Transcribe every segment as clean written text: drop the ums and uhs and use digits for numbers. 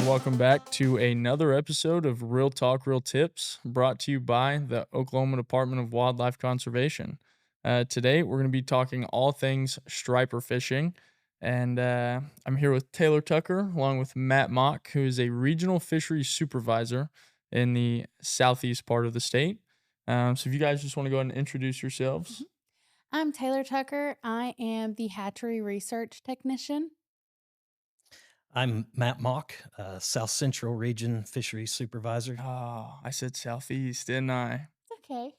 welcome back to another episode of Real Talk, Real Tips, brought to you by the Oklahoma Department of Wildlife Conservation. Today, we're going to be talking all things striper fishing, and I'm here with Taylor Tucker, along with Matt Mauck, who is a regional fisheries supervisor in the southeast part of the state. So, if you guys just want to go ahead and introduce yourselves. I'm Taylor Tucker. I am the hatchery research technician. I'm Matt Mauck, South Central Region Fisheries Supervisor. Oh, I said southeast, didn't I? Okay.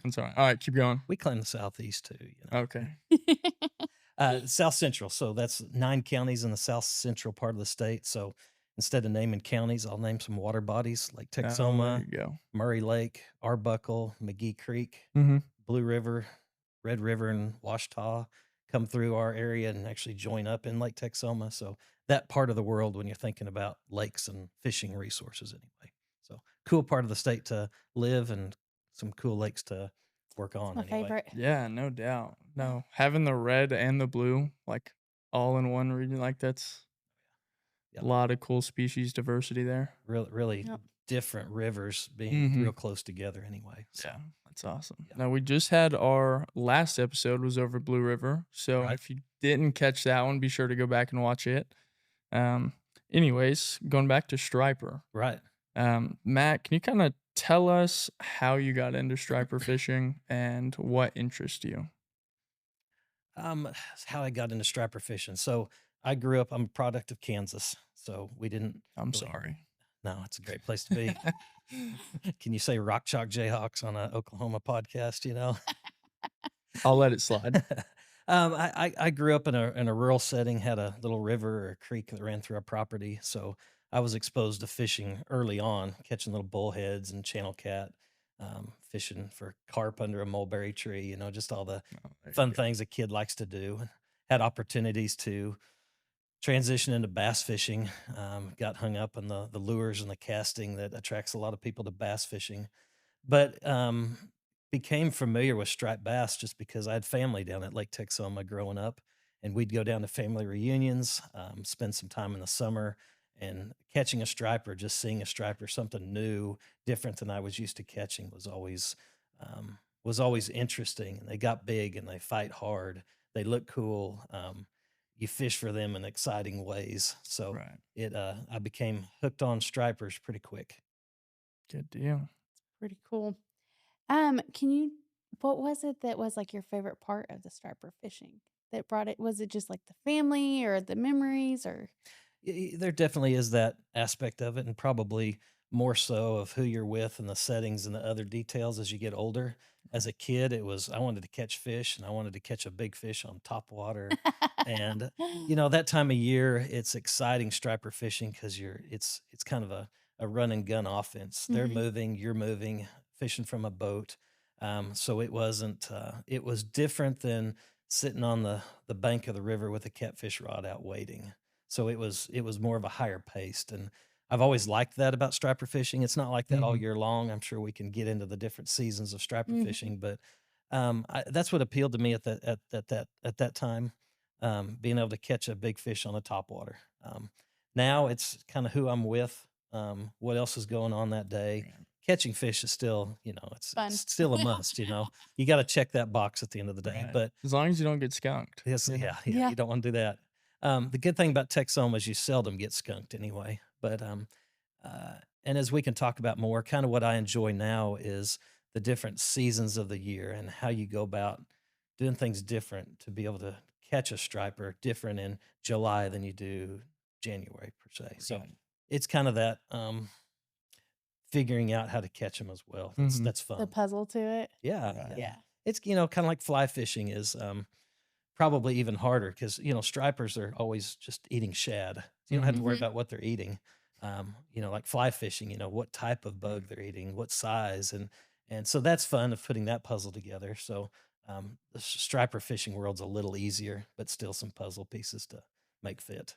I'm sorry. All right, keep going. We claim the Southeast too, Okay. South Central, so that's 9 counties in the South Central part of the state. So instead of naming counties, I'll name some water bodies like Oh, there Texoma, you go. Murray Lake, Arbuckle, McGee Creek, Mm-hmm. Blue River, Red River, and Washita come through our area and actually join up in Lake Texoma. So that part of the world when you're thinking about lakes and fishing resources anyway. So cool part of the state to live and some cool lakes to work on My anyway. favorite. Yeah, no doubt. No, having the red and the blue, like all in one region, like that's Yep. a lot of cool species diversity there. Really Yep. different rivers being Mhm. real close together anyway. So Yeah, that's awesome. Yeah. Now we just had our last episode was over Blue River, so Right. if you didn't catch that one, be sure to go back and watch it. Um, anyways, going back to striper. right. Matt, can you kind of tell us how you got into striper fishing and what interests you? How I got into striper fishing. So I grew up, I'm a product of Kansas. So we didn't I'm really, sorry. no, it's a great place to be. Can you say Rock Chalk Jayhawks on a Oklahoma podcast, I'll let it slide. I grew up in a rural setting, had a little river or a creek that ran through our property. So I was exposed to fishing early on, catching little bullheads and channel cat, fishing for carp under a mulberry tree, just all the Oh, there you fun go. things a kid likes to do. Had opportunities to transition into bass fishing. Got hung up on the lures and the casting that attracts a lot of people to bass fishing, but became familiar with striped bass just because I had family down at Lake Texoma growing up, and we'd go down to family reunions, spend some time in the summer, and catching a striper, just seeing a striper, something new, different than I was used to catching, was always interesting. And they got big and they fight hard. They look cool. You fish for them in exciting ways. So Right. I became hooked on stripers pretty quick. Good deal. Pretty cool. What was it that was like your favorite part of the striper fishing that brought it? Was it just like the family or the memories or? There definitely is that aspect of it, and probably more so of who you're with and the settings and the other details as you get older. As a kid, it was I wanted to catch fish and I wanted to catch a big fish on top water. And that time of year, it's exciting striper fishing because it's kind of a run and gun offense. They're Mhm. moving, you're moving, fishing from a boat. So it wasn't it was different than sitting on the bank of the river with a catfish rod out waiting. So it was more of a higher paced, and I've always liked that about striper fishing. It's not like that all Mhm. year long. I'm sure we can get into the different seasons of striper Mhm. fishing, but that's what appealed to me at that time, being able to catch a big fish on a topwater. Now it's kind of who I'm with, what else is going on that day. Right. Catching fish is still, Fun. it's still a must. You got to check that box at the end of the day. Right. But As long as you don't get skunked. yes, You know? yeah, Yeah. you don't want to do that. The good thing about Texoma is you seldom get skunked anyway. But and as we can talk about more, kind of what I enjoy now is the different seasons of the year and how you go about doing things different to be able to catch a striper different in July than you do January per se. So Right. it's kind of that figuring out how to catch them as well. That's Mhm. that's The fun. puzzle to it. Yeah, Right. yeah. Yeah. It's kind of like fly fishing is. Probably even harder because, stripers are always just eating shad. So you don't have to Mhm. worry Mhm. about what they're eating. Like fly fishing, what type of Right. bug they're eating, what size, and so that's fun of putting that puzzle together. So the striper fishing world's a little easier, but still some puzzle pieces to make fit.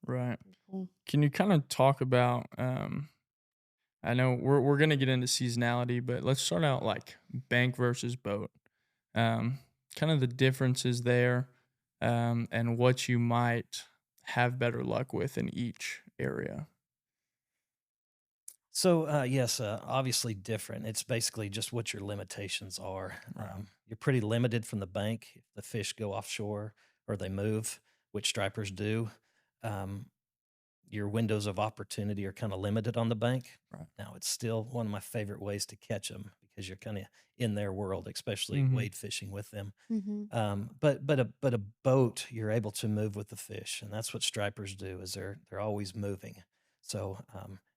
Right. Pretty cool. Can you kind of talk about I know we're gonna get into seasonality, but let's start out like bank versus boat. Um, kind of the differences there, and what you might have better luck with in each area. So, yes, obviously different. It's basically just what your limitations are. Right. You're pretty limited from the bank if the fish go offshore or they move, which stripers do. Um, your windows of opportunity are kind of limited on the bank. Right. Now, it's still one of my favorite ways to catch them because you're kind of in their world, especially Mhm. wade fishing with them. Mhm. But a boat, you're able to move with the fish, and that's what stripers do. Is they're always moving. So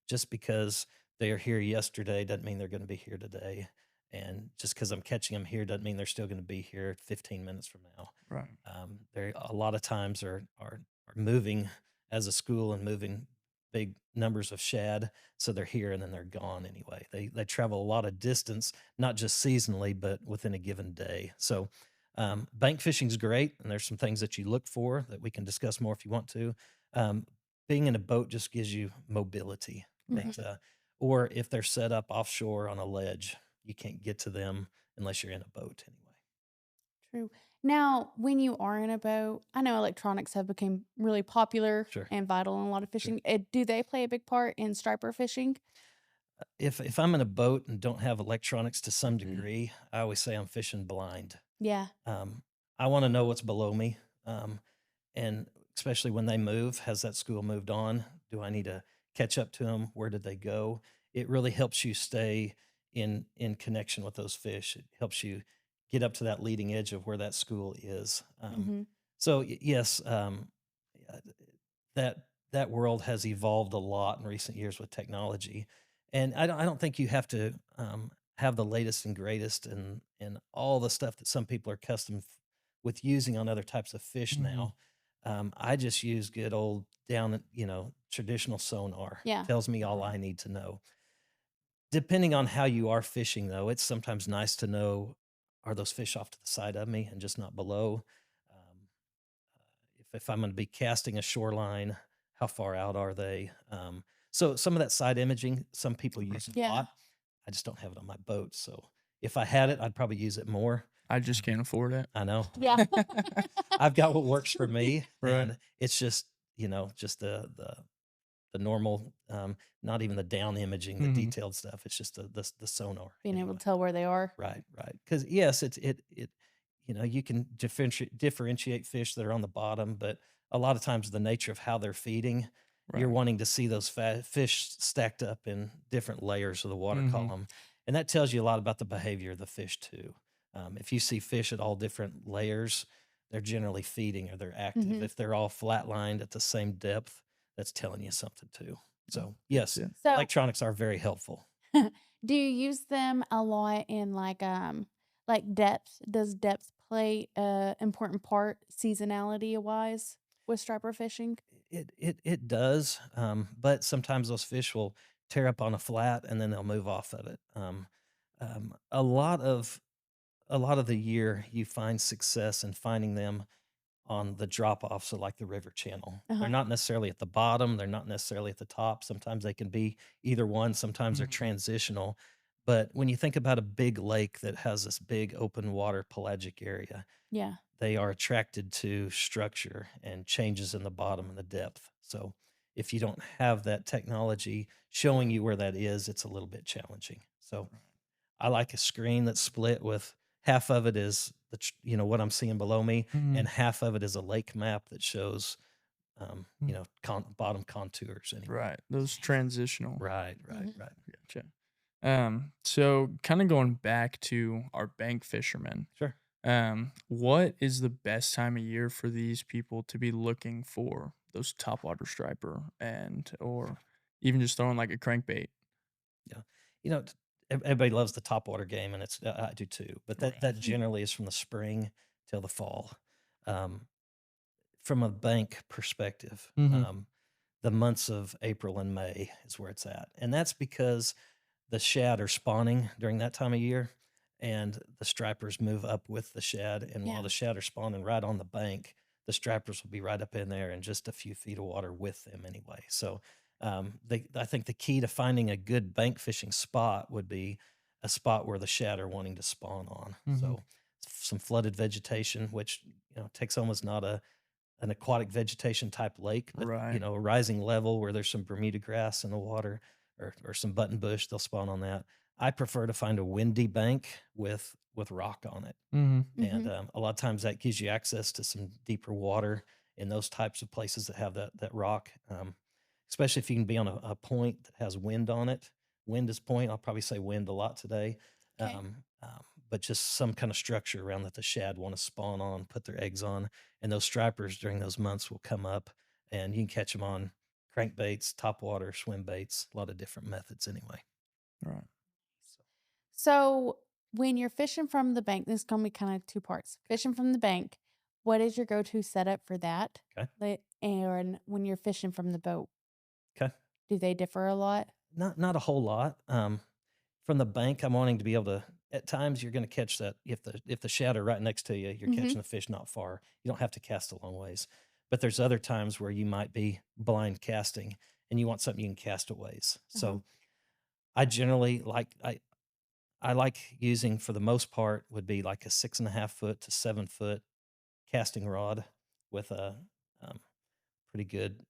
just because they are here yesterday doesn't mean they're going to be here today, and just because I'm catching them here doesn't mean they're still going to be here 15 minutes from now. Right. They a lot of times are moving as a school and moving big numbers of shad, so they're here and then they're gone anyway. They travel a lot of distance, not just seasonally, but within a given day. So bank fishing is great, and there's some things that you look for that we can discuss more if you want to. Um, being in a boat just gives you mobility Right. Mhm. that, or if they're set up offshore on a ledge, you can't get to them unless you're in a boat anyway. True. Now, when you are in a boat, I know electronics have become really popular Sure, and vital in a lot of sure. fishing. Do they play a big part in striper fishing? If I'm in a boat and don't have electronics to some degree, I always say I'm fishing blind. Yeah. Um, I want to know what's below me. And especially when they move, has that school moved on? Do I need to catch up to them? Where did they go? It really helps you stay in connection with those fish. It helps you get up to that leading edge of where that school is. Mhm. Yes, uh, that world has evolved a lot in recent years with technology, and I don't think you have to have the latest and greatest and all the stuff that some people are accustomed with using on other types of fish Mhm. now. I just use good old down, traditional sonar. Yeah. Tells me all Right. I need to know. Depending on how you are fishing, though, it's sometimes nice to know, are those fish off to the side of me and just not below? Um, if I'm going to be casting a shoreline, how far out are they? So some of that side imaging, some people Right. use a Yeah. lot. I just don't have it on my boat. So if I had it, I'd probably use it more. I just Um, can't afford it. I know. Yeah. I've got what works for me, Right. and it's just just the normal, not even the down imaging, the Mhm. detailed stuff. It's just the sonar Being able anyway. to tell where they are. Right, right. Because yes, you can differentiate fish that are on the bottom, but a lot of times the nature of how they're feeding, you're Right. wanting to see those fish stacked up in different layers of the water Mhm. column, and that tells you a lot about the behavior of the fish too. If you see fish at all different layers, they're generally feeding or they're active. Mhm. If they're all flatlined at the same depth, that's telling you something too. Oh, So yes, yeah. So, electronics are very helpful. do you use them a lot in like depth? Does depth play a important part seasonality wise with striper fishing? It does, but sometimes those fish will tear up on a flat and then they'll move off of it. Um, a lot of a lot of the year, you find success in finding them on the drop off, so like the river channel. They're Uh-huh. not necessarily at the bottom. They're not necessarily at the top. Sometimes they can be either one. Sometimes they're Mhm. transitional. But when you think about a big lake that has this big open water pelagic area, Yeah. they are attracted to structure and changes in the bottom and the depth. So if you don't have that technology showing you where that is, it's a little bit challenging. So I like a screen that's split with half of it is what I'm seeing below me, and Mhm. half of it is a lake map that shows Mm. bottom contours anyway. Right. Those transitional. Right, right, Mhm. right. Gotcha. So kind of going back to our bank fishermen, Sure. what is the best time of year for these people to be looking for those topwater striper and or even just throwing like a crankbait? Yeah. Everybody loves the topwater game, and I do too. But that Right. generally is from the spring till the fall. Um, from a bank perspective, Mhm. the months of April and May is where it's at, and that's because the shad are spawning during that time of year, and the stripers move up with the shad. And while Yeah. the shad are spawning right on the bank, the stripers will be right up in there in just a few feet of water with them anyway. So, I think the key to finding a good bank fishing spot would be a spot where the shad are wanting to spawn on. Mhm. So, some flooded vegetation, which Texoma is not an aquatic vegetation type lake, but Right. a rising level where there's some Bermuda grass in the water. or some button bush. They'll spawn on that. I prefer to find a windy bank with rock on it, Mhm. and Mhm. a lot of times that gives you access to some deeper water in those types of places that have that rock. Especially if you can be on a point that has wind on it. Wind is point. I'll probably say wind a lot today. Okay. But just some kind of structure around that the shad want to spawn on, put their eggs on, and those stripers during those months will come up, and you can catch them on crankbaits, topwater, swim baits, a lot of different methods anyway. Right. So, So when you're fishing from the bank, this is gonna be kind of two parts. okay, Fishing from the bank, what is your go-to setup for that? okay, And when you're fishing from the boat, okay. do they differ a lot? Not a whole lot. From the bank, I'm wanting to be able to. At times, you're going to catch that if the shad are right next to you, you're Mhm. catching the fish not far. You don't have to cast a long ways. But there's other times where you might be blind casting, and you want something you can cast a ways. Uh-huh. So I generally I like using for the most part would be like a 6.5 foot to 7 foot casting rod with a um, pretty good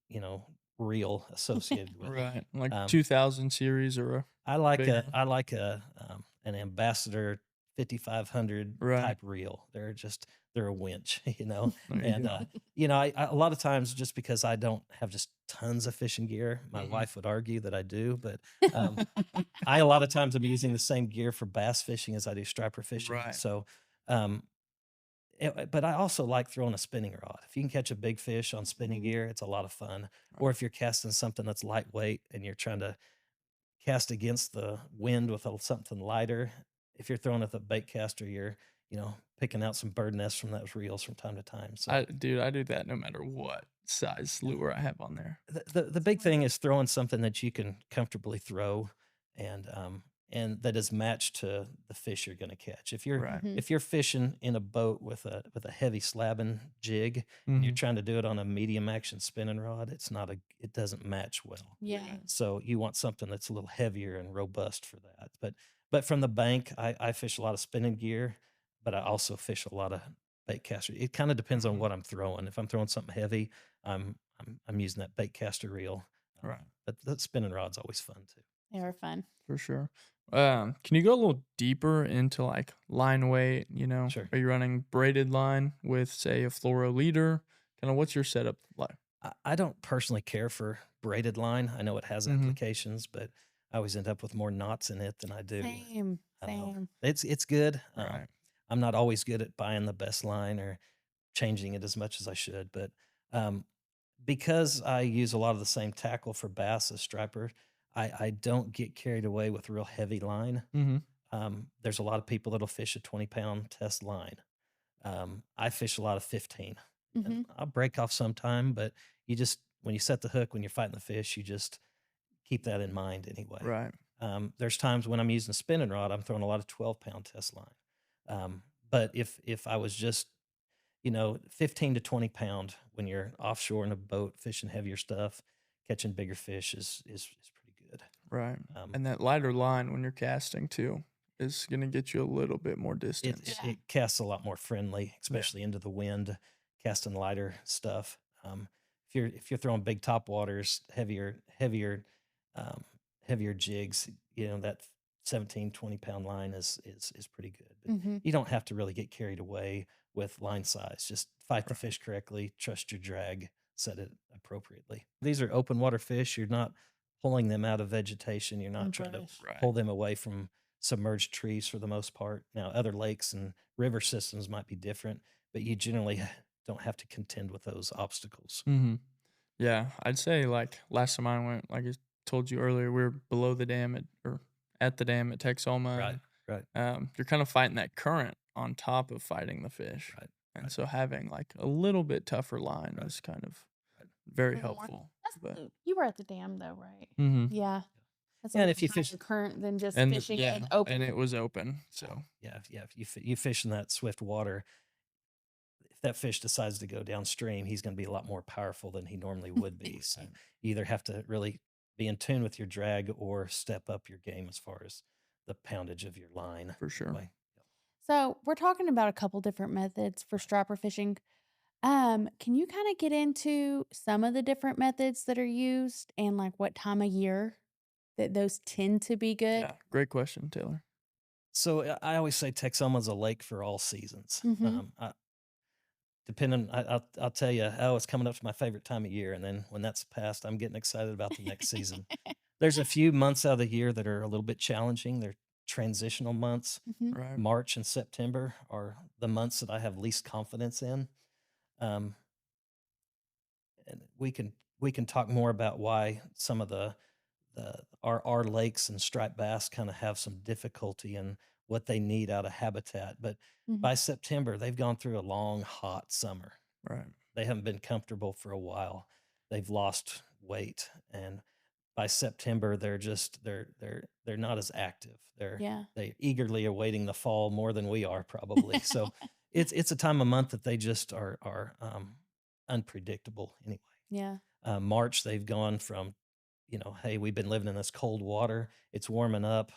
reel associated with it. Right. Like Um, 2000 series or a big one. I like an Ambassador 5500 Right. type reel. They're a winch, There you and go. I a lot of times just because I don't have just tons of fishing gear, my Mhm. wife would argue that I do, but um, I a lot of times I'm using the same gear for bass fishing as I do striper fishing. Right. So, um, but I also like throwing a spinning rod. If you can catch a big fish on spinning Mhm. gear, it's a lot of fun. Or Right. if you're casting something that's lightweight and you're trying to cast against the wind with something lighter. If you're throwing at the bait caster, you're picking out some bird nests from those reels from time to time. So I do that no matter what size yeah. lure I have on there. The big Smart. thing is throwing something that you can comfortably throw, and that is matched to the fish you're going to catch. Right. Mhm. If you're fishing in a boat with a heavy slabbing jig and you're Mhm. trying to do it on a medium action spinning rod, it doesn't match well. Yeah. Right. So you want something that's a little heavier and robust for that. But from the bank, I fish a lot of spinning gear, but I also fish a lot of bait caster. It kind of depends on Mhm. what I'm throwing. If I'm throwing something heavy, I'm using that bait caster reel. Right. But that spinning rod's always fun too. They were fun. For sure. Can you go a little deeper into like line weight? Sure. Are you running braided line with, say, a fluoro leader? Kind of what's your setup like? I don't personally care for braided line. I know it has Mm-hmm. applications, but I always end up with more knots in it than I do. Same. I don't know. Same. It's good. Right. I'm not always good at buying the best line or changing it as much as I should, but um, because I use a lot of the same tackle for bass as striper, I don't get carried away with real heavy line. Mm-hmm. There's a lot of people that'll fish a 20-pound test line. I fish a lot of 15, and Mhm. I'll break off sometime, but when you set the hook, when you're fighting the fish, you just keep that in mind anyway. Right. There's times when I'm using a spinning rod, I'm throwing a lot of 12-pound test line. But if I was just 15 to 20 pound when you're offshore in a boat fishing heavier stuff, catching bigger fish is pretty good. Right. Um, And that lighter line when you're casting too is gonna get you a little bit more it, it distance. Yeah. it casts a lot more friendly, Yeah. especially into the wind, casting lighter stuff. If you're throwing big top waters, um, heavier jigs, that 17, 20-pound line is pretty good. But Mhm. you don't have to really get carried away with line size. Just fight the Right. fish correctly, trust your drag, set it appropriately. These are open water fish. You're not pulling them out of vegetation. You're not And trying to brush. Right. pull them away from submerged trees for the most part. Now, other lakes and river systems might be different, but you generally don't have to contend with those obstacles. Mm-hmm. Yeah. I'd say like last time I went, like I told you earlier, we were below the dam at the dam at Texoma, Right, and right, you're kind of fighting that current on top of fighting the fish. right, And right, so having like a little bit tougher line right, is kind of right. very A little more. helpful. That's But you were at the dam though, right? mhm. Yeah. That's a Yeah, and little if you fish, higher current than just And fishing yeah, in open. and it was open. So yeah, if you fish in that swift water, if that fish decides to go downstream, he's going to be a lot more powerful than he normally would be. So right, you either have to really be in tune with your drag or step up your game as far as the poundage of your line. for sure. Anyway, So we're talking about a couple different methods for right. striper fishing. Can you kind of get into some of the different methods that are used and like what time of year? that those tend to be good? Yeah, great question, Taylor. So I always say Texoma's a lake for all seasons. Mhm. Depending, I'll tell you, oh, it's coming up to my favorite time of year, and then when that's passed, I'm getting excited about the next season. There's a few months out of the year that are a little bit challenging. They're transitional months. Mhm. Right. March and September are the months that I have least confidence in. Um, and we can talk more about why some of our lakes and striped bass kind of have some difficulty in what they need out of habitat. But Mhm. by September, they've gone through a long, hot summer. Right. They haven't been comfortable for a while. They've lost weight, and by September, they're not as active. Yeah. They eagerly awaiting the fall more than we are probably. So it's a time of month that they just are unpredictable anyway. Yeah. March, they've gone from, hey, we've been living in this cold water. It's warming up.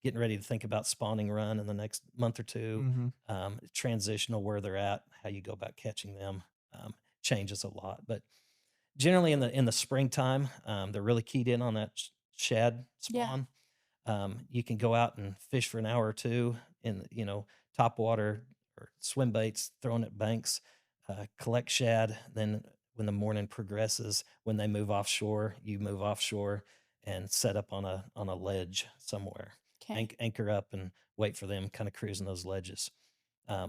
Getting ready to think about spawning run in the next month or two. Mhm. Transitional where they're at, how you go about catching them changes a lot. But generally in the springtime, they're really keyed in on that shad Yeah. spawn. You can go out and fish for an hour or two in, top water or swim baits, throwing at banks, collect shad. Then when the morning progresses, when they move offshore, you move offshore and set up on a ledge somewhere. 'Kay. Anchor up and wait for them, kind of cruising those ledges.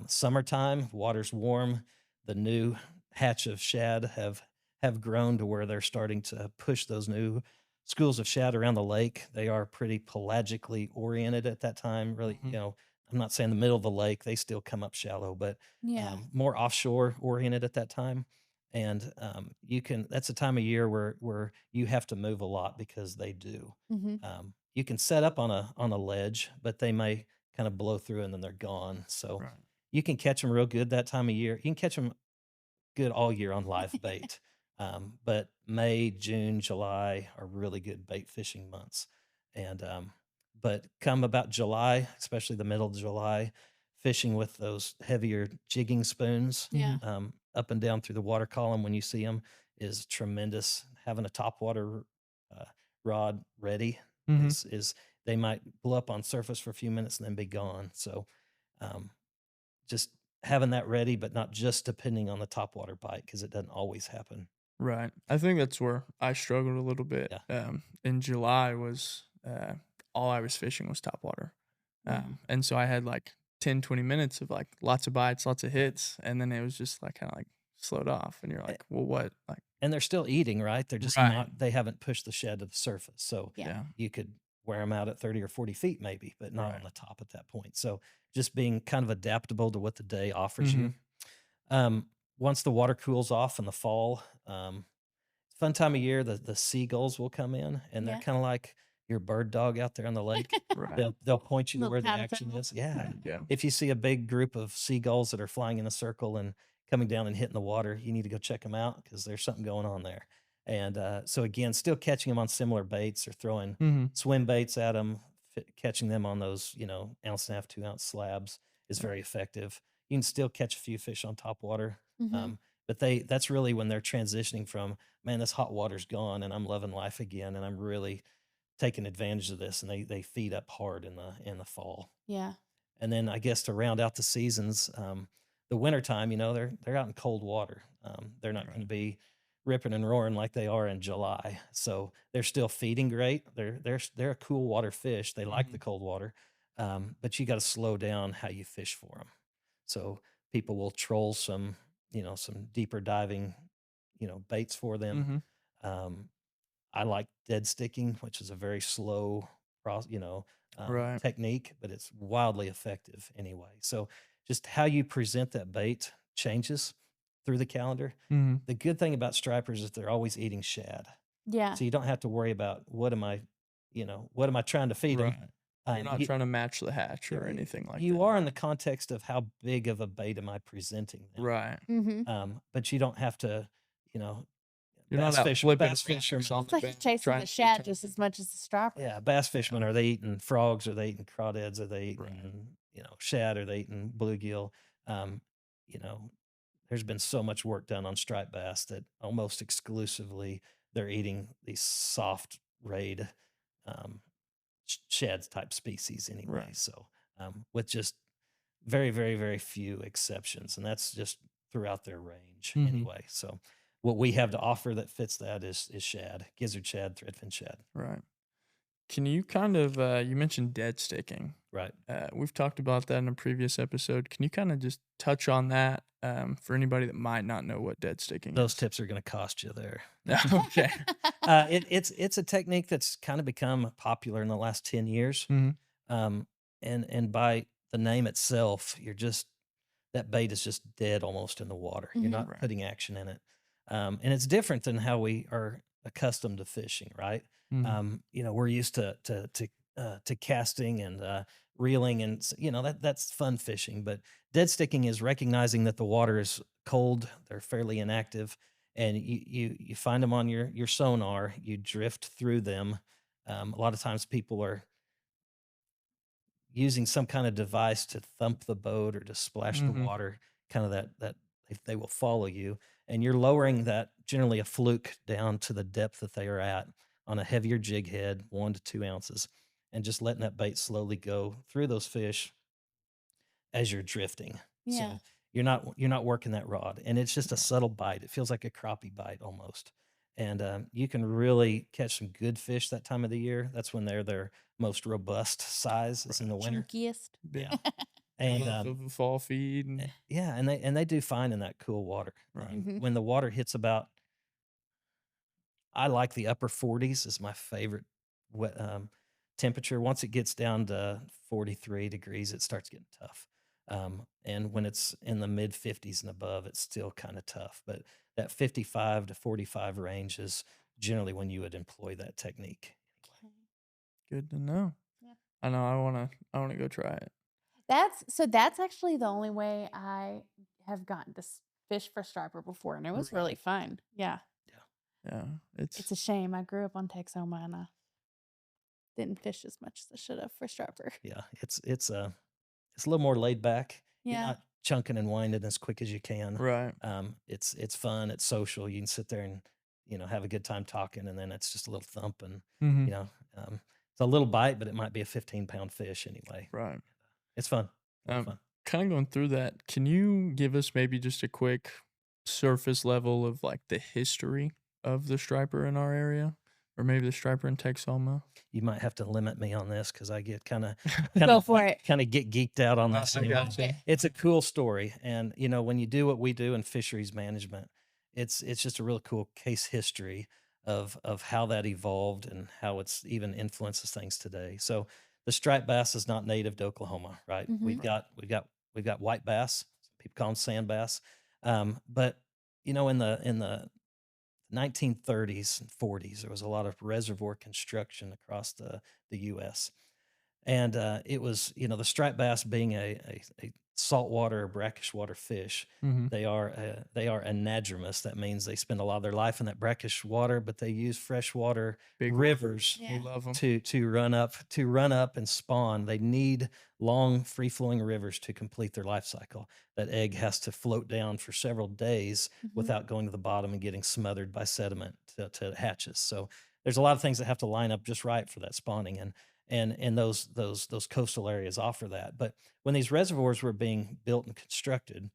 Summertime, water's warm. The new hatch of shad have grown to where they're starting to push those new schools of shad around the lake. They are pretty pelagically oriented at that time. Really, Mhm. I'm not saying the middle of the lake; they still come up shallow, but Yeah. more offshore oriented at that time. And you can. That's a time of year where you have to move a lot because they do. Mhm. You can set up on a ledge, but they may kind of blow through and then they're gone. So Right. you can catch them real good that time of year. You can catch them good all year on live bait. But May, June, July are really good bait fishing months. And but come about July, especially the middle of July, fishing with those heavier jigging spoons Yeah. Mhm. up and down through the water column when you see them is tremendous. Having a top water uh, rod ready Mhm. is they might blow up on surface for a few minutes and then be gone. So um, just having that ready, but not just depending on the top water bite because it doesn't always happen. Right. I think that's where I struggled a little bit. Yeah. In July was all I was fishing was topwater. Yeah. And so I had like 10, 20 minutes of like lots of bites, lots of hits, and then it was just like kind of like slowed off. And you're A- like, well, what? Like, And they're still eating, right? They're just right. not, they haven't pushed the shed to the surface. So Yeah. Yeah. you could wear them out at 30 or 40 feet maybe, but not on Right. the top at that point. So just being kind of adaptable to what the day offers Hmm. you. Um, Once the water cools off in the fall, fun time of year, the seagulls will come in and they're Yeah. kind of like your bird dog out there on the lake. Right. They'll point you to Little where the powder action puff. is. Yeah. Yeah. If you see a big group of seagulls that are flying in a circle and coming down and hitting the water, you need to go check them out because there's something going on there. And so again, still catching them on similar baits or throwing Hmm. swim baits at them, catching them on those, ounce and a half, 2 ounce slabs is Right. very effective. You can still catch a few fish on top water. Mhm. But that's really when they're transitioning from, man, this hot water's gone and I'm loving life again and I'm really taking advantage of this, and they feed up hard in the fall. Yeah. And then I guess to round out the seasons, the wintertime, they're out in cold water. They're not going Right. to be ripping and roaring like they are in July. So they're still feeding great. They're a cool water fish. They like the Hmm. cold water, but you got to slow down how you fish for them. So people will troll some deeper diving, baits for them. Hmm. Um, I like dead sticking, which is a very slow, Right. technique, but it's wildly effective anyway. So just how you present that bait changes through the calendar. Hmm. The good thing about stripers is they're always eating shad, Yeah. so you don't have to worry about what am I trying to feed them. Right. You're not You, trying to match the hatch or you're, anything like you that. are in the context of how big of a bait am I presenting them, Right. Mhm. but you don't have to, you know, You're not out flipping bass fish fishermen. on It's the like you're bench chasing trying the to shad return. just as much as the striper. Yeah, bass Yeah. fishermen, are they eating frogs? Are they eating crawdads? Are they Right. eating, shad? Are they eating bluegill? Um, you know, there's been so much work done on striped bass that almost exclusively they're eating these soft rayed um, shad type species anyway. Right. So with just very, very, very few exceptions, and that's just throughout their range Mhm. anyway. So what we have to offer that fits that is shad, gizzard shad, threadfin shad. Right. Can you kind of you mentioned dead sticking. Right. We've talked about that in a previous episode. Can you kind of just touch on that for anybody that might not know what dead sticking Those is? tips are going to cost you there. Okay. It's a technique that's kind of become popular in the last 10 years, Mhm. um, and by the name itself, you're just that bait is just dead almost in the water. You're Mhm. not Right. putting action in it, and it's different than how we are accustomed to fishing, right? Mhm. We're used to casting and reeling, and that's fun fishing. But dead sticking is recognizing that the water is cold, they're fairly inactive, and you find them on your sonar. You drift through them. A lot of times, people are using some kind of device to thump the boat or to splash the Mhm. water, kind of that if they will follow you, and you're lowering that generally a fluke down to the depth that they are at on a heavier jig head, 1 to 2 ounces, and just letting that bait slowly go through those fish as you're drifting. Yeah. So you're not working that rod, and it's just a Right. subtle bite. It feels like a crappie bite almost, and you can really catch some good fish that time of the year. That's when they're their most robust size is in Right. the winter. Chunkiest. Yeah, Big and enough of a fall feed and yeah, and they do fine in that cool water. right. Mhm. When the water hits about, I like the upper 40s is my favorite wet, temperature. Once it gets down to 43 degrees, it starts getting tough. And when it's in the mid 50s and above, it's still kind of tough. But that 55 to 45 range is generally when you would employ that technique. Okay. Good to know. Yeah. I know I wanna go try it. That's actually the only way I have gotten to fish for striper before, and it was Right. really fun. Yeah. Yeah, Yeah. It's a shame. I grew up on Texoma and I didn't fish as much as I should have for striper. yeah, it's a little more laid back. You're Yeah. not chunking and winding as quick as you can. Right. It's fun. It's social. You can sit there and have a good time talking, and then it's just a little thump, and Mhm. you know it's a little bite, but it might be a 15-pound fish anyway. Right. It's fun. A lot of Um, fun. Kinda going through that, can you give us maybe just a quick surface level of, like, the history of the striper in our area? Or maybe the striper in Texoma? You might have to limit me on this because I get kind Go of for it. kind of get geeked out on this I anyway. gotcha. It's a cool story, and when you do what we do in fisheries management, it's just a really cool case history of how that evolved and how it's even influences things today. So the striped bass is not native to Oklahoma, right? Mhm. We've got white bass. People call them sand bass, but in the 1930s and 40s, there was a lot of reservoir construction across the U.S. And it was, the striped bass being a saltwater or brackish water fish. Mhm. They are anadromous. That means they spend a lot of their life in that brackish water, but they use freshwater Big rivers we Yeah. love them. to run up and spawn. They need long free flowing rivers to complete their life cycle. That egg has to float down for several days Mhm. without going to the bottom and getting smothered by sediment to hatches. So there's a lot of things that have to line up just right for that spawning, and those coastal areas offer that. But when these reservoirs were being built and constructed,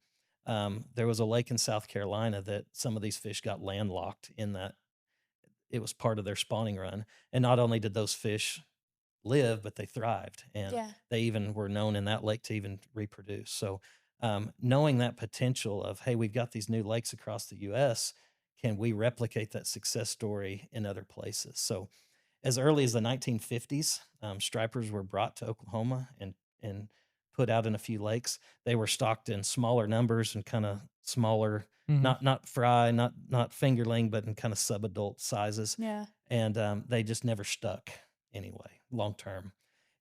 there was a lake in South Carolina that some of these fish got landlocked in that it was part of their spawning run. And not only did those fish live, but they thrived, and Yeah. they even were known in that lake to even reproduce. So, knowing that potential of, hey, we've got these new lakes across the U.S., can we replicate that success story in other places? So, as early as the 1950s, stripers were brought to Oklahoma and put out in a few lakes. They were stocked in smaller numbers and kind of smaller, Mhm. not fry, not fingerling, but in kind of subadult sizes, Yeah. and they just never stuck anyway long term.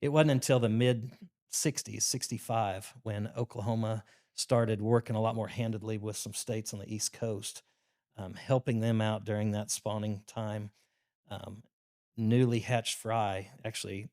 It wasn't until the mid 60s, 65, when Oklahoma started working a lot more handedly with some states on the East Coast, helping them out during that spawning time. Um, Newly hatched fry, actually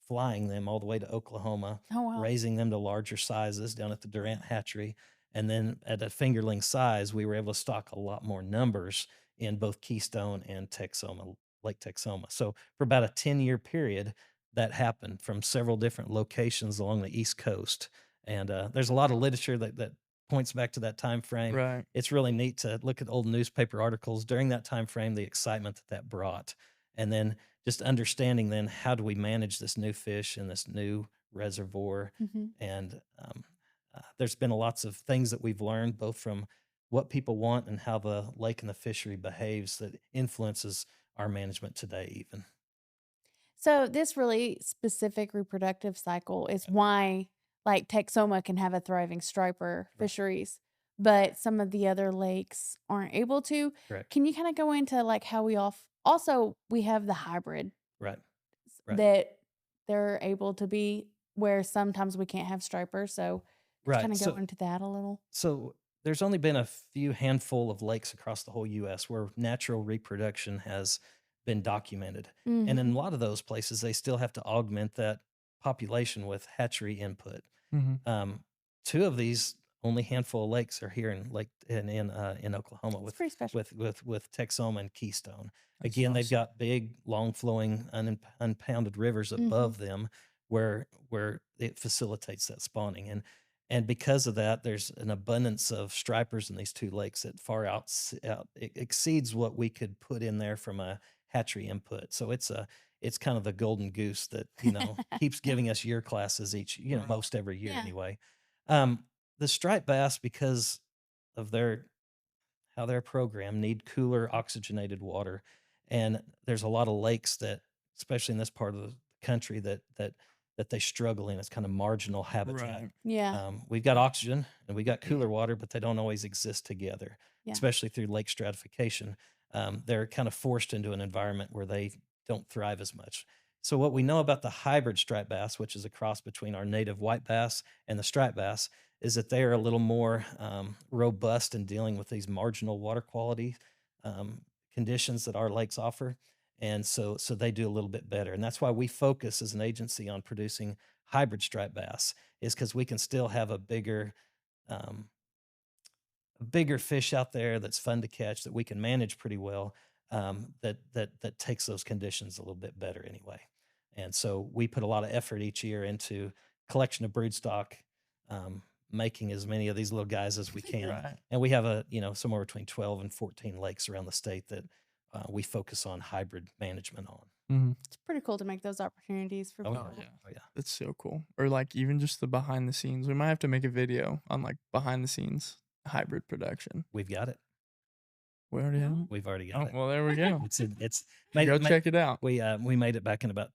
flying them all the way to Oklahoma, Oh, wow. raising them to larger sizes down at the Durant hatchery. And then at a fingerling size, we were able to stock a lot more numbers in both Keystone and Texoma Lake Texoma. So for about a 10-year period, that happened from several different locations along the East Coast. And there's a lot of literature that points back to that time frame. Right. It's really neat to look at old newspaper articles during that time frame, the excitement that that brought, and then just understanding then how do we manage this new fish in this new reservoir. Mhm. And there's been lots of things that we've learned both from what people want and how the lake and the fishery behaves that influences our management today even. So this really specific reproductive cycle is why like Texoma can have a thriving striper Right. fisheries, but some of the other lakes aren't able to. Correct. Can you kind of go into like how we also we have the hybrid Right. Right. that they're able to be where sometimes we can't have stripers. So could you Right. kind of go So into that a little? so there's only been a few handful of lakes across the whole US where natural reproduction has been documented. And in Mhm. a lot of those places they still have to augment that population with hatchery input. Mhm. Um, two of these only handful of lakes are here in Lake in Oklahoma It's pretty special. with Texoma and Keystone. That's Again, they've awesome. got big, long flowing, unpounded rivers Mhm. above them where it facilitates that spawning. And because of that, there's an abundance of stripers in these two lakes that out it exceeds what we could put in there from a hatchery input. So it's kind of the golden goose that keeps giving us year classes each Right. most every year Yeah. anyway. um, the striped bass, because of their how they're programmed, need cooler oxygenated water, and there's a lot of lakes that, especially in this part of the country, that they struggle in. It's kind of marginal habitat. Right. Yeah. We've got oxygen and we got cooler water, but they don't always exist together, Yeah. especially through lake stratification. They're kind of forced into an environment where they don't thrive as much. So, what we know about the hybrid striped bass, which is a cross between our native white bass and the striped bass, is that they are a little more robust in dealing with these marginal water quality um, conditions that our lakes offer. And so they do a little bit better. And that's why we focus as an agency on producing hybrid striped bass, is because we can still have um, a bigger fish out there that's fun to catch that we can manage pretty well. That takes those conditions a little bit better anyway. And so we put a lot of effort each year into collection of broodstock, making as many of these little guys as we can. Right. And we have somewhere between 12 and 14 lakes around the state that we focus on hybrid management on. Mhm. It's pretty cool to make those opportunities for Oh yeah, Oh, people. yeah. oh yeah, That's so cool. Or, like, even just the behind the scenes. We might have to make a video on, like, behind the scenes hybrid production. we've got it. We already have it? We've already got Oh, it. well, there we go. It's made, Go made check it out. we made it back in about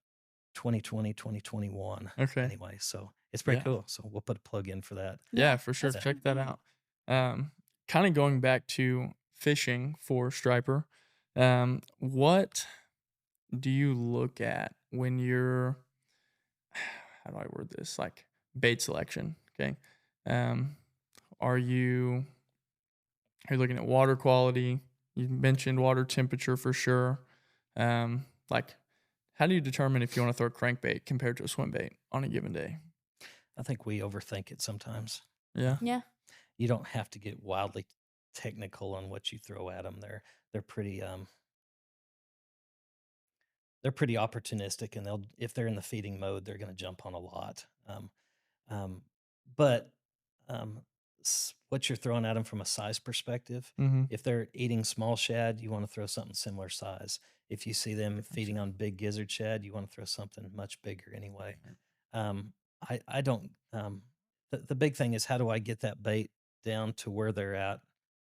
2020, 2021 Okay. anyway, so it's pretty Yeah. cool. So we'll put a plug in for that. Yeah, for sure. That's Yeah. pretty Check that cool. out. Kinda going back to fishing for striper, what do you look at when you're how do I word this? Like, bait selection, okay? Um, are you are you looking at water quality? You mentioned water temperature for sure. Like, how do you determine if you wanna throw crankbait compared to a swim bait on a given day? I think we overthink it sometimes. Yeah. Yeah. You don't have to get wildly technical on what you throw at them. They're pretty they're pretty opportunistic, and they'll if they're in the feeding mode, they're going to jump on a lot. Um, but what you're throwing at them from a size perspective, Mhm. if they're eating small shad, you want to throw something similar size. If you see them feeding Gotcha. on big gizzard shad, you want to throw something much bigger anyway. I don't. The big thing is how do I get that bait down to where they're at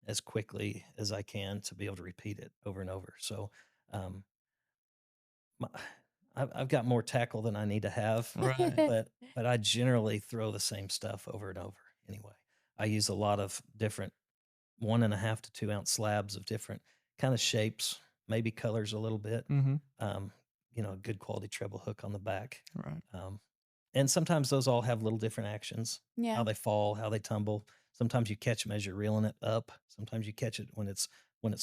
as quickly as I can to be able to repeat it over and over. So um, my, I've got more tackle than I need to have, Right. but I generally throw the same stuff over and over anyway. I use a lot of different 1.5 to 2 ounce slabs of different kind of shapes, maybe colors a little bit. Mhm. Um, a good quality treble hook on the back. Right. Um, and sometimes those all have little different actions, how Yeah. they fall, how they tumble. Sometimes you catch them as you're reeling it up. Sometimes you catch it when it's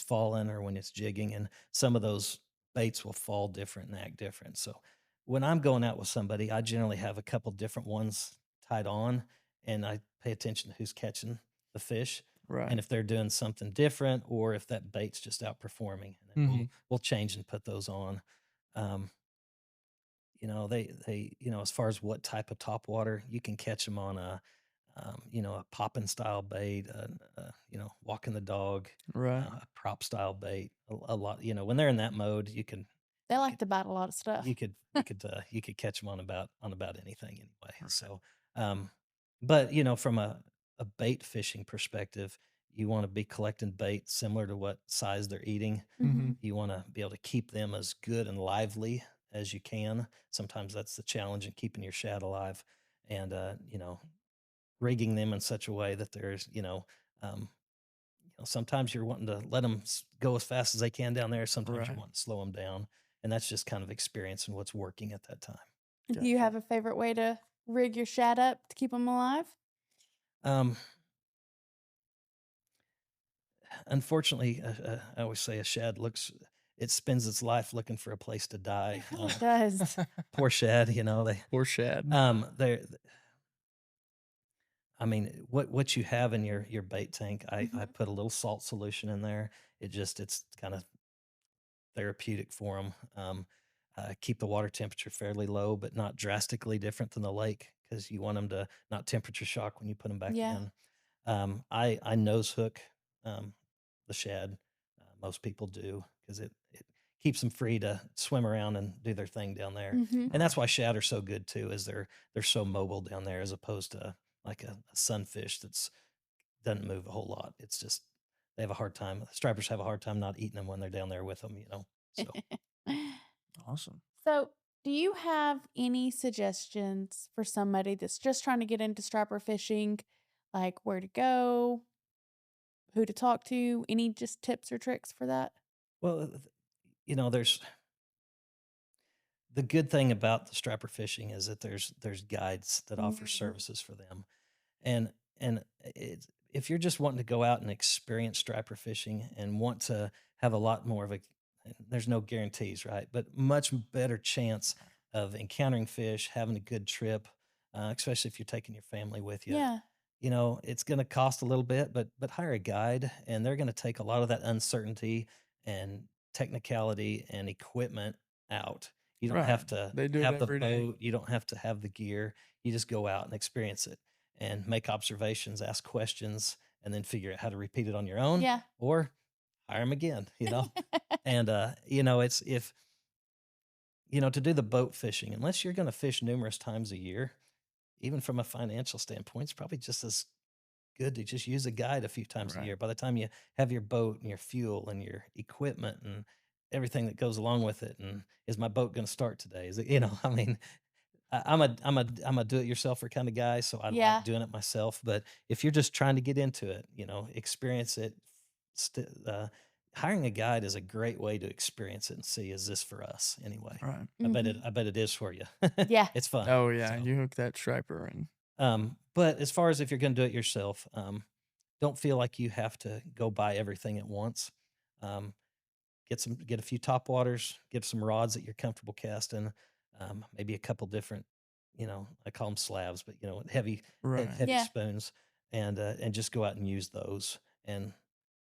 falling or when it's jigging. And some of those baits will fall different and act different. So when I'm going out with somebody, I generally have a couple different ones tied on, and I pay attention to who's catching the fish. Right. and if they're doing something different, or if that bait's just outperforming, and then Mhm. we'll change and put those on. Um, as far as what type of top water, you can catch them on a popping style bait, walking the dog, Right. a prop style bait. A lot, when they're in that mode, They you like could to bite a lot of stuff. you could catch them on about anything anyway. Right. So, um, but from a bait fishing perspective, you want to be collecting bait similar to what size they're eating. Mhm. Mhm. You want to be able to keep them as good and lively as you can. Sometimes that's the challenge in keeping your shad alive, and rigging them in such a way that there's sometimes you're wanting to let them go as fast as they can down there. Sometimes you Right. want to slow them down, and that's just kind of experience and what's working at that time. Do you Gotcha. have a favorite way to rig your shad up to keep them alive? Um, Unfortunately, I always say a shad it spends its life looking for a place to It die. really does. Poor shad, Poor Shad. they I mean, what you have in your bait tank, I Mhm. put a little salt solution in there. It's kind of therapeutic for them. Keep the water temperature fairly low, but not drastically different than the lake, because you want them to not temperature shock when you put them back Yeah. in. I nose hook the shad. Most people do, because it keeps them free to swim around and do their thing down there. Mhm. And that's why shad are so good too, is they're so mobile down there, as opposed to like a sunfish that's doesn't move a whole lot. It's just they have a hard time. Stripers have a hard time not eating them when they're down there with them. So Awesome. So, do you have any suggestions for somebody that's just trying to get into striper fishing, like where to go, who to talk to? Any just tips or tricks for that? well, there's the good thing about the striper fishing is that there's guides that offer Mhm. services for them. And if you're just wanting to go out and experience striper fishing and want to have a lot more of a, there's no guarantees, right? But much better chance of encountering fish, having a good trip, especially if you're taking your family with you. Yeah. It's going to cost a little bit, but hire a guide, and they're going to take a lot of that uncertainty and technicality and equipment out. You don't Right. have to They do it have the every day. boat, you don't have to have the gear. You just go out and experience it and make observations, ask questions, and then figure out how to repeat it on your own, Yeah. or hire them again. And it's if to do the boat fishing, unless you're going to fish numerous times a year, even from a financial standpoint, it's probably just as good to just use a guide a few times a Right. year. By the time you have your boat and your fuel and your equipment and everything that goes along with it, and is my boat going to start today? Is it, I mean, I'm a do-it-yourselfer kind of guy, so I like Yeah. doing it myself. But if you're just trying to get into it, experience it, st- uh, hiring a guide is a great way to experience it and see, is this for us anyway? Right. Mhm. I bet it is for you. Yeah. It's fun. Oh yeah, So, you hook that striper and but as far as if you're going to do it yourself, don't feel like you have to go buy everything at once. Um, get a few top waters, get some rods that you're comfortable casting, maybe a couple different, I call them slabs, but heavy right. heavy Yeah. spoons, and just go out and use those, and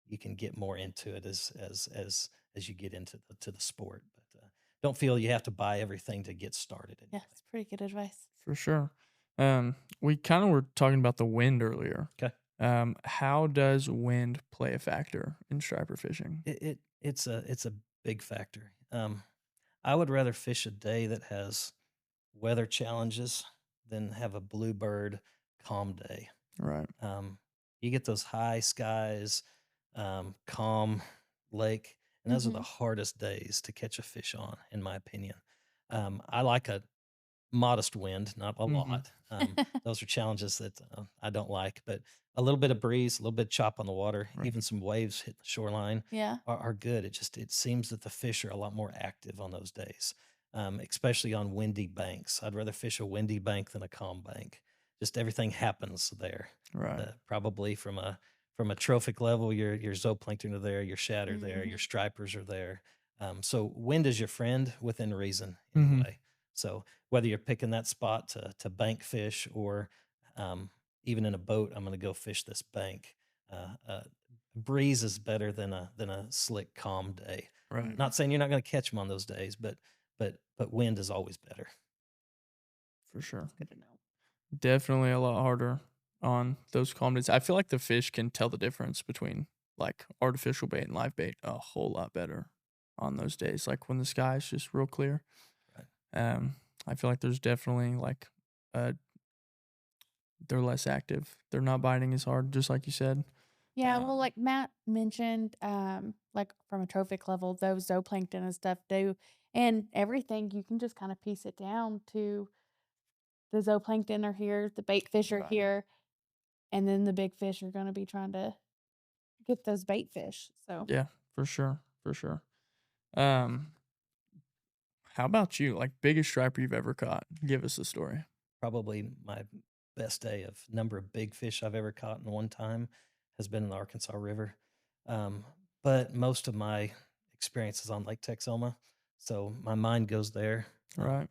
you can get more into it as you get into the sport. But don't feel you have to buy everything to get started Yeah. anyway. It's pretty good advice. For sure. We kind of were talking about the wind earlier. Okay, How does wind play a factor in striper fishing? it's a big factor. I would rather fish a day that has weather challenges than have a bluebird calm day. Right. Um, you get those high skies, calm lake, and those are the Mhm. hardest days to catch a fish on, in my opinion. I like a modest wind, not a Mhm. lot. Those are challenges that I don't like, but a little bit of breeze, a little bit of chop on the water, even Right. some waves hitting the shoreline Yeah. are good. It seems that the fish are a lot more active on those days, especially on windy banks. I'd rather fish a windy bank than a calm bank. Just everything happens there. Right. Probably from a trophic level, your zooplankton are there, your shad are there, your Mhm. stripers are there. So wind is your friend within reason, Mhm. anyway. So whether you're picking that spot to bank fish, or even in a boat, I'm going to go fish this bank. breeze is better than a slick, calm day. Right. Not saying you're not going to catch them on those days, but wind is always better. For sure. Good to know. Definitely a lot harder on those calm days. I feel like the fish can tell the difference between like artificial bait and live bait a whole lot better on those days. Like when the sky is just real clear. Right. I feel like there's definitely like uh they're less active. They're not biting as hard, just like you said. Yeah, Um, well, like Matt mentioned, like from a trophic level, those zooplankton and stuff do, and everything you can just kind of piece it down to the zooplankton are here, the bait fish are Right. here, and then the big fish are going to be trying to get those bait fish. So Yeah, for sure. For sure. Um, how about you? Like biggest striper you've ever caught? Give us a story. Probably my best day of number of big fish I've ever caught in one time has been in the Arkansas River. Um, but most of my experience is on Lake Texoma, so my mind goes there. Right.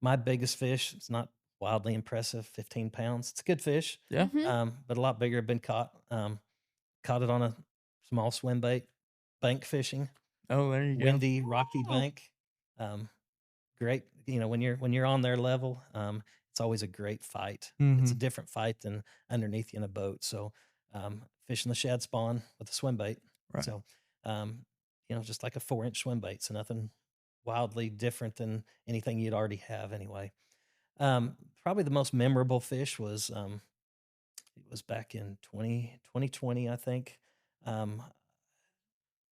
My biggest fish, it's not wildly impressive, 15 pounds. It's a good fish, Yeah. mhm. but a lot bigger. Been caught. Caught it on a small swim bait, bank fishing, Oh, there you go. windy, rocky Oh. bank. Great, when you're on their level, it's always a great fight. It's a Mm-hmm. different fight than underneath you in a boat. So, fishing the shad spawn with a swim bait. Right. So, um, just like a 4-inch swim bait. So nothing wildly different than anything you'd already have anyway. Probably the most memorable fish was it was back in 2020, I think. I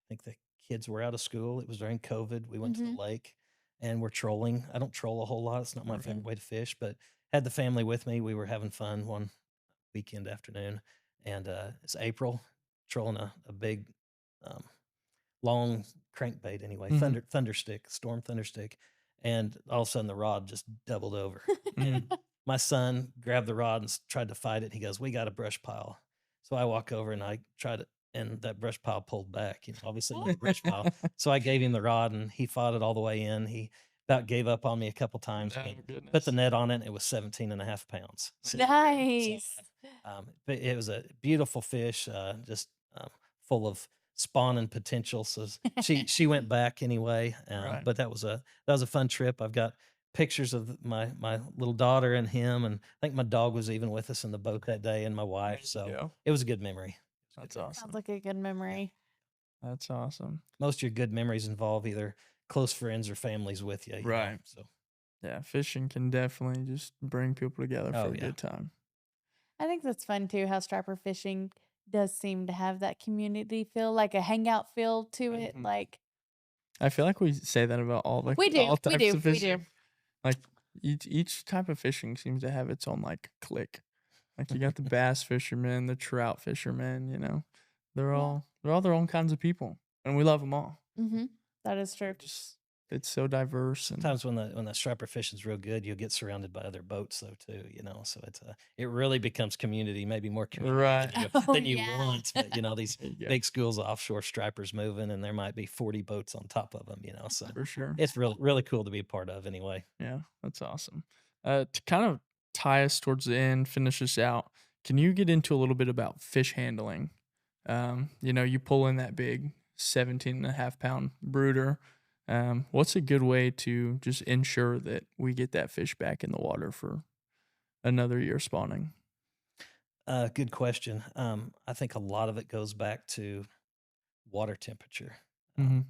think the kids were out of school. It was during COVID. We went to the Mhm. lake and we're trolling. I don't troll a whole lot. It's not my Right. favorite way to fish, but had the family with me. We were having fun one weekend afternoon, and it's April, trolling a big um, long crankbait anyway, Mm-hmm. thunder stick, storm thunder stick, and all of a sudden the rod just doubled over. And Mm. my son grabbed the rod and tried to fight it. He goes, "We got a brush pile." So I walk over and I try to, and that brush pile pulled back. Obviously no brush pile. So I gave him the rod and he fought it all the way in. He about gave up on me a couple times, Oh but put the goodness. net on it. And it was 17 and a half pounds. So, Nice. but it was a beautiful fish, just full of spawn and potential. So she went back anyway. Right. But that was a fun trip. I've got pictures of my little daughter and him, and I think my dog was even with us in the boat that day, and my There wife. you So go. it was a good memory. It was a That's good memory. Sounds awesome. like a good Yeah. memory. That's awesome. Most of your good memories involve either close friends or families with you. Right. So Yeah, fishing can definitely just bring people together for oh a yeah, good time. I think that's fun too, how striper fishing does seem to have that community feel, like a hangout feel to it. Mhm. Like I feel like we say that about all like we do, all we types do, of we do. fishing. Like each type of fishing seems to have its own like clique. Like you got the bass fishermen, the trout fishermen, you know. Yeah. They're all their own kinds of people. And we love them all. Mhm. That is true. Just it's so diverse and sometimes when the striper fishing's real good, you'll get surrounded by other boats though too. So it really becomes community, maybe more community right. Oh, than you yeah. want. But these There you go. big schools of offshore stripers moving, and there might be 40 boats on top of them. So For sure. it's really cool to be a part of anyway. Yeah, that's awesome. To kind of tie us towards the end, finish us out, can you get into a little bit about fish handling? You pull in that big 17.5 pound brooder. What's a good way to just ensure that we get that fish back in the water for another year spawning? Good question. I think a lot of it goes back to water temperature. Mm-hmm.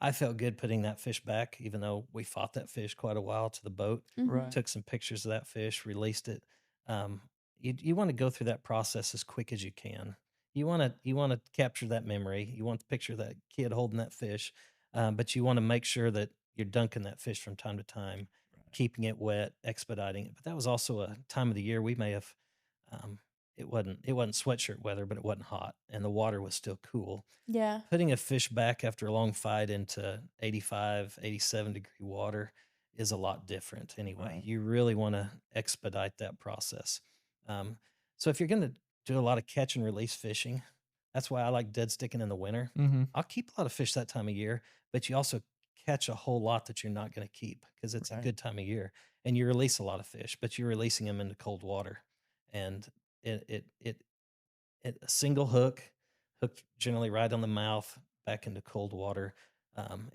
I felt good putting that fish back, even though we fought that fish quite a while to the boat. Mhm. Right. Took some pictures of that fish, released it. Um, you want to go through that process as quick as you can. You want to capture that memory. You want the picture of that kid holding that fish, but you want to make sure that you're dunking that fish from time to time, Right. keeping it wet, expediting it. But that was also a time of the year we may have. Um, it wasn't sweatshirt weather, but it wasn't hot, and the water was still cool. Yeah. Putting a fish back after a long fight into 85, 87-degree water is a lot different anyway. Right. You really want to expedite that process. Um, so if you're going to do a lot of catch and release fishing, that's why I like dead sticking in the winter. Mm-hmm. I'll keep a lot of fish that time of year, but you also catch a whole lot that you're not going to keep because it's a Right. good time of year. And you release a lot of fish, but you're releasing them into cold water. And it a single hook, hooked generally right on the mouth, back into cold water.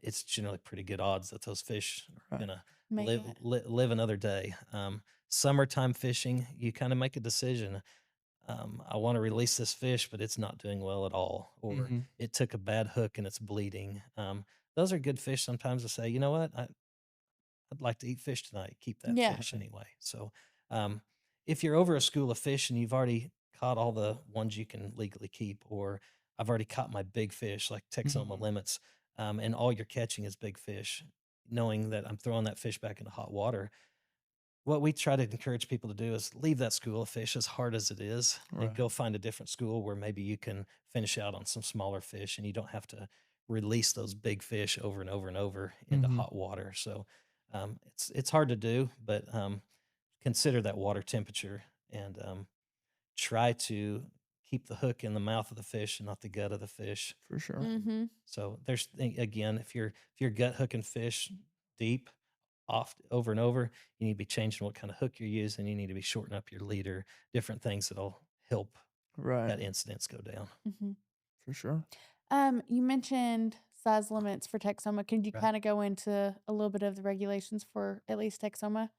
It's generally pretty good odds that those fish are Right. gonna Make it. live another day. Summertime fishing, you kind of make a decision. I want to release this fish, but it's not doing well at all, or Mhm. it took a bad hook and it's bleeding. Those are good fish sometimes to say, you know what, I'd like to eat fish tonight. Keep that Yeah. fish anyway. So, um, if you're over a school of fish and you've already caught all the ones you can legally keep, or I've already caught my big fish like Texoma Mhm. limits, and all you're catching is big fish, knowing that I'm throwing that fish back into hot water, what we try to encourage people to do is leave that school of fish as hard as it is and Right. go find a different school where maybe you can finish out on some smaller fish and you don't have to release those big fish over and over and over into Mhm. hot water. So it's hard to do, but consider that water temperature and try to keep the hook in the mouth of the fish and not the gut of the fish. For sure. Mm-hmm. So again, if you're gut hooking fish deep, oft over and over, you need to be changing what kind of hook you're using. You need to be shortening up your leader, different things that'll help Right. that incidence go down. Mm-hmm. For sure. You mentioned size limits for Texoma. Could you Right. kind of go into a little bit of the regulations for at least Texoma?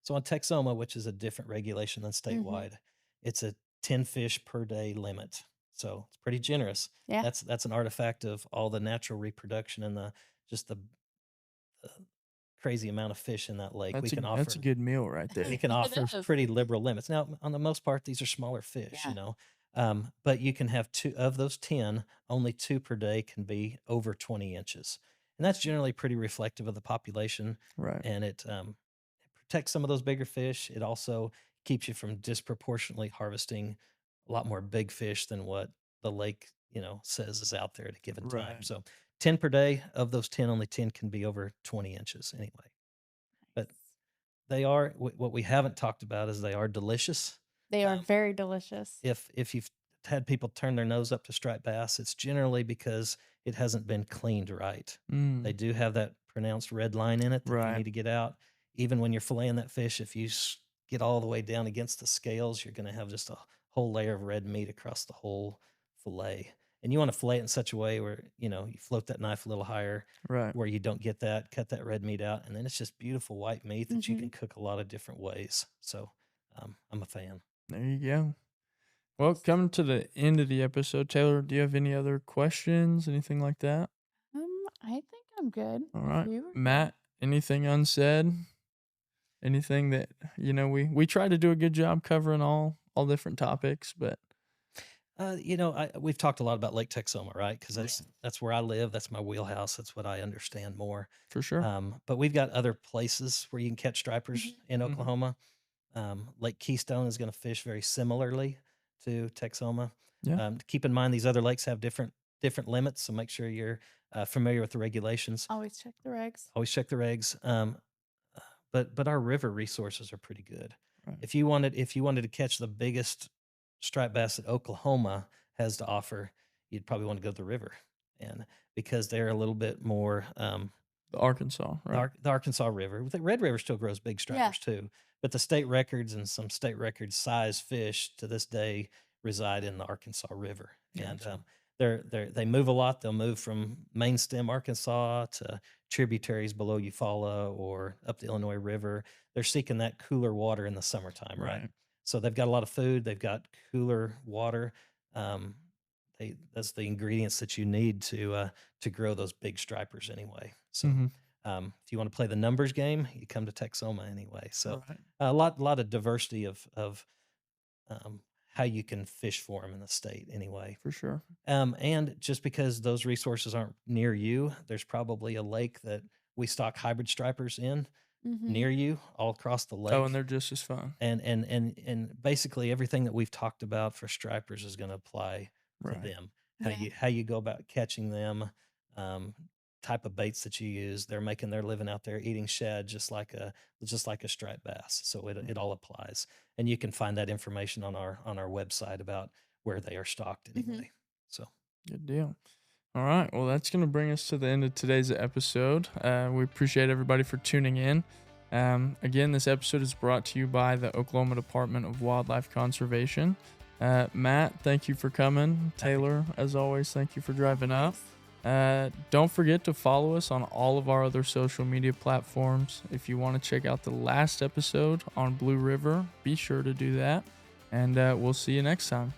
So on Texoma, which is a different regulation than Mm-hmm. statewide, it's a 10 fish per day limit. So it's pretty generous. Yeah. That's an artifact of all the natural reproduction and the crazy amount of fish in that lake. That's a good meal right We there. can It offer is. pretty liberal limits. Now, on the most part, these are smaller fish, Yeah. but you can have two of those 10, only two per day can be over 20 inches. And that's generally pretty reflective of the population. Right. And it protects some of those bigger fish. It also keeps you from disproportionately harvesting a lot more big fish than what the lake, says is out there at a given time. Right. So 10 per day. Of those 10, only 10 can be over 20 inches anyway. But Nice. what we haven't talked about is they are delicious. They are Um, very delicious. if you've had people turn their nose up to striped bass, it's generally because it hasn't been cleaned right. They Mm. do have that pronounced red line in it that you Right. need to get out. Even when you're filleting that fish, if you get all the way down against the scales, you're going to have just a whole layer of red meat across the whole fillet. And you want to fillet it in such a way where you float that knife a little higher, Right. where you don't get that. Cut that red meat out, and then it's just beautiful white meat that you Mm-hmm. can cook a lot of different ways. So I'm a fan. There you go. Well, Nice. coming to the end of the episode, Taylor, do you have any other questions, anything like that? I think I'm good. All If right. you are good. Matt, anything unsaid? Anything that, we try to do a good job covering all different topics, but We've talked a lot about Lake Texoma, right? Because Right. that's where I live. That's my wheelhouse. That's what I understand more. for sure. But we've got other places where you can catch stripers Mhm. in Mhm. Oklahoma. Lake Keystone is going to fish very similarly to Texoma. Yeah. Keep in mind these other lakes have different limits, so make sure you're familiar with the regulations. Always check the regs. Always check the regs. But our river resources are pretty good. Right. If you wanted to catch the biggest striped bass that Oklahoma has to offer, you'd probably want to go to the river, and because they're a little bit more The Arkansas, right? the Arkansas River. The Red River still grows big Yeah. stripers too, but the state records and some state record size fish to this day reside in the Arkansas River, and Gotcha. they move a lot. They'll move from main stem Arkansas to tributaries below Eufaula or up the Illinois River. They're seeking that cooler water in the summertime, right? Right. So they've got a lot of food. They've got cooler water. Um, that's the ingredients that you need to grow those big stripers anyway. So Mhm. if you want to play the numbers game, you come to Texoma anyway. So Right. a lot of diversity of how you can fish for them in the state anyway. For sure. And just because those resources aren't near you, there's probably a lake that we stock hybrid stripers in Mm-hmm. near you all across the Oh, and lake. they're just as fun. And basically everything that we've talked about for stripers is going to apply to Right. them. Yeah. How you go about catching them, um, type of baits that you use. They're making their living out there eating shad just like a striped bass. So it all applies, and you can find that information on our website about where they are stocked Mm-hmm. anyway. So Good deal. All right. Well, that's going to bring us to the end of today's episode. We appreciate everybody for tuning in. Again, this episode is brought to you by the Oklahoma Department of Wildlife Conservation. Matt, thank you for coming. Happy. Taylor, as always, thank you for driving up. Thanks. Don't forget to follow us on all of our other social media platforms. If you want to check out the last episode on Blue River, be sure to do that. And we'll see you next time.